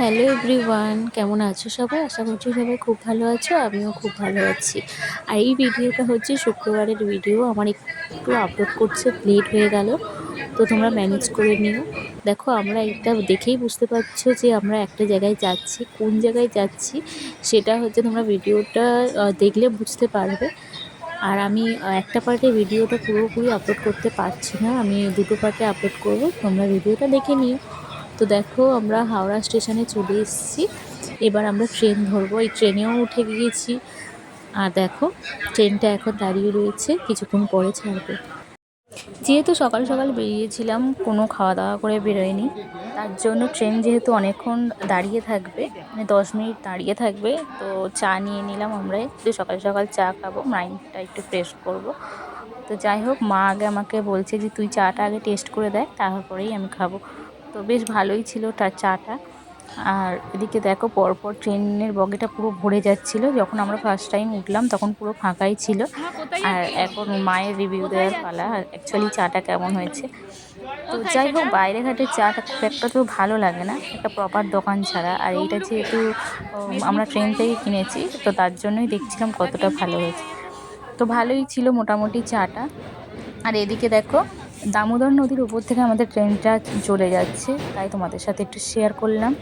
Hello everyone, কেমন আছো সবাই? আশা করছি সবাই খুব ভালো আছো, আমিও খুব ভালো আছি। আর এই ভিডিওটা হচ্ছে শুক্রবারের ভিডিও। আমার একটু আপলোড করছে লেট হয়ে গেল, তো তোমরা ম্যানেজ করে নিও। দেখো, আমরা এটা দেখেই বুঝতে পারছো যে আমরা একটা জায়গায় যাচ্ছি। কোন জায়গায় যাচ্ছি সেটা হচ্ছে তোমরা ভিডিওটা দেখলে বুঝতে পারবে। আর আমি একটা পার্টে ভিডিওটা পুরোপুরি আপলোড করতে পারছি না, আমি দুটো পার্টে আপলোড করব, তোমরা ভিডিওটা দেখে নিও। তো দেখো, আমরা হাওড়া স্টেশনে চলে এসেছি। এবার আমরা ট্রেন ধরবো, এই ট্রেনেও উঠে গিয়েছি। আর দেখো, ট্রেনটা এখন দাঁড়িয়ে রয়েছে, কিছুক্ষণ পরে ছাড়বে। যেহেতু সকাল সকাল বেরিয়েছিলাম, কোনো খাওয়া দাওয়া করে বেরোয়নি, তার জন্য ট্রেন যেহেতু অনেকক্ষণ দাঁড়িয়ে থাকবে, মানে 10 মিনিট দাঁড়িয়ে থাকবে, তো চা নিয়ে নিলাম। আমরা একটু সকাল সকাল চা খাবো, মাইন্ডটা একটু ফ্রেশ করব। তো যাই হোক, মা আগে আমাকে বলছে যে তুই চাটা আগে টেস্ট করে দেখ, তারপরেই আমি খাবো। তো বেশ ভালোই ছিল তার চাটা। আর এদিকে দেখো, পরপর ট্রেনের বগিটা পুরো ভরে যাচ্ছিল। যখন আমরা ফার্স্ট টাইম উঠলাম তখন পুরো ফাঁকাই ছিল। আর এখন মায়ের রিভিউ দেওয়ার পালা, অ্যাকচুয়ালি চাটা কেমন হয়েছে। তো যাই হোক, বাইরে ঘাটের চাটা খুব একটা তো ভালো লাগে না, একটা প্রপার দোকান ছাড়া। আর এইটা যেহেতু আমরা ট্রেন থেকে কিনেছি, তো তার জন্যই দেখছিলাম কতটা ভালো হয়েছে। তো ভালোই ছিল মোটামুটি চাটা। আর এদিকে দেখো, দামোদর নদীর উপর থেকে আমাদের ট্রেনটা চলে যাচ্ছে, তাই তোমাদের সাথে একটু শেয়ার করলাম।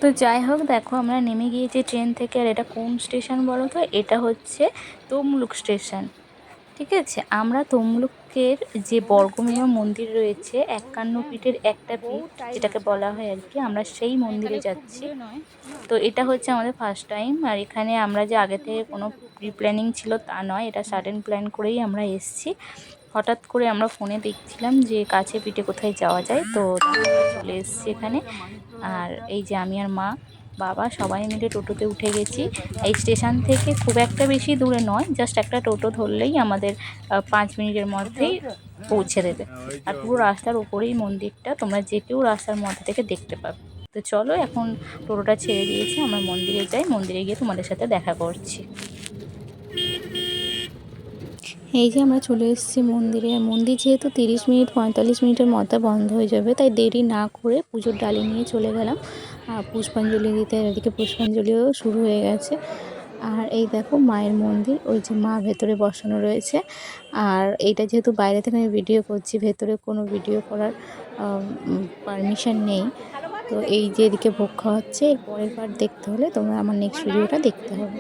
তো যাই হোক, দেখো আমরা নেমে গিয়েছি ট্রেন থেকে। আর এটা কোন স্টেশন বলো তো? এটা হচ্ছে তমলুক স্টেশন। ঠিক আছে, আমরা তমলুকের যে বর্গমীয় মন্দির রয়েছে, 51 পীঠের একটা পীঠ যেটাকে বলা হয় আর কি, আমরা সেই মন্দিরে যাচ্ছি। তো এটা হচ্ছে আমাদের ফার্স্ট টাইম। আর এখানে আমরা যে আগে থেকে কোনো প্রি প্ল্যানিং ছিল তা নয়, এটা সাডেন প্ল্যান করেই আমরা এসেছি। হঠাৎ করে আমরা ফোনে দেখছিলাম যে কাছে পিঠে কোথায় যাওয়া যায়, তো আমরা চলে এসেছি এখানে। আর এই যে আমি আর মা বাবা সবাই মিলে টোটোতে উঠে গেছি। এই স্টেশন থেকে খুব একটা বেশি দূরে নয়, জাস্ট একটা টোটো ধরলেই আমাদের 5 মিনিটের মধ্যেই পৌঁছে দেবে। আর পুরো রাস্তার উপরেই মন্দিরটা, তোমরা যে কেউ রাস্তার মধ্যে থেকে দেখতে পাবে। তো চলো, এখন টোটোটা ছেড়ে দিয়েছি, আমরা মন্দিরে যাই, মন্দিরে গিয়ে তোমাদের সাথে দেখা করছি। এই যে আমরা চলে এসেছি মন্দিরে। মন্দির যেহেতু 30 মিনিট 45 মিনিটের মধ্যে বন্ধ হয়ে যাবে, তাই দেরি না করে পুজোর ডালি নিয়ে চলে গেলাম পুষ্পাঞ্জলি দিতে। এদিকে পুষ্পাঞ্জলিও শুরু হয়ে গেছে। আর এই দেখো মায়ের মন্দির, ওই যে মা ভেতরে বসানো রয়েছে। আর এইটা যেহেতু বাইরে থেকে আমি ভিডিও করছি, ভেতরে কোনো ভিডিও করার পারমিশন নেই। তো এই যে এদিকে ভোগ খাওয়া হচ্ছে, এর পরের পার্ট দেখতে হলে তোমরা আমার নেক্সট ভিডিওটা দেখতে হবে।